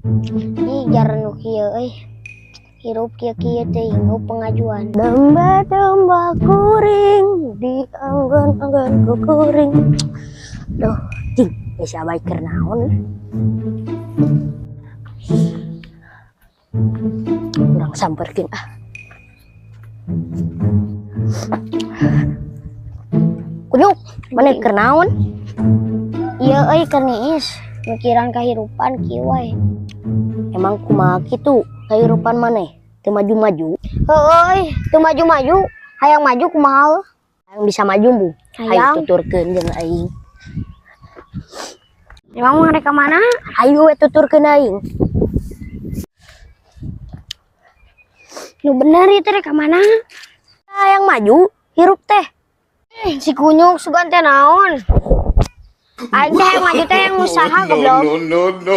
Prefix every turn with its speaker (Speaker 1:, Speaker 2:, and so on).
Speaker 1: Ih, jaran nu kieu euy. Hirup kieu-kieu teh nu pengajuan. Domba-domba kuring di anggan-anggan kuring. Duh, cing, geus abay keur naon? Urang samperkeun ah. Kunyuk, mana keur naon? Ieu euy keur niis, mikiran kahirupan kieu wae. Emang kumaha kitu kahirupan maneh? Teu maju-maju? Heueuy, teu maju-maju. Hayang maju kumaha? Hayang bisa maju, Bu. Hayu tuturkeun jeung aing. Emang mau ka mana? Hayu we tuturkeun aing. Nu bener ieu teh ka mana? Hayang maju, hirup teh. Si kunyuk sugan teh naon? Aing teh hayang maju teh yang usaha goblok. No.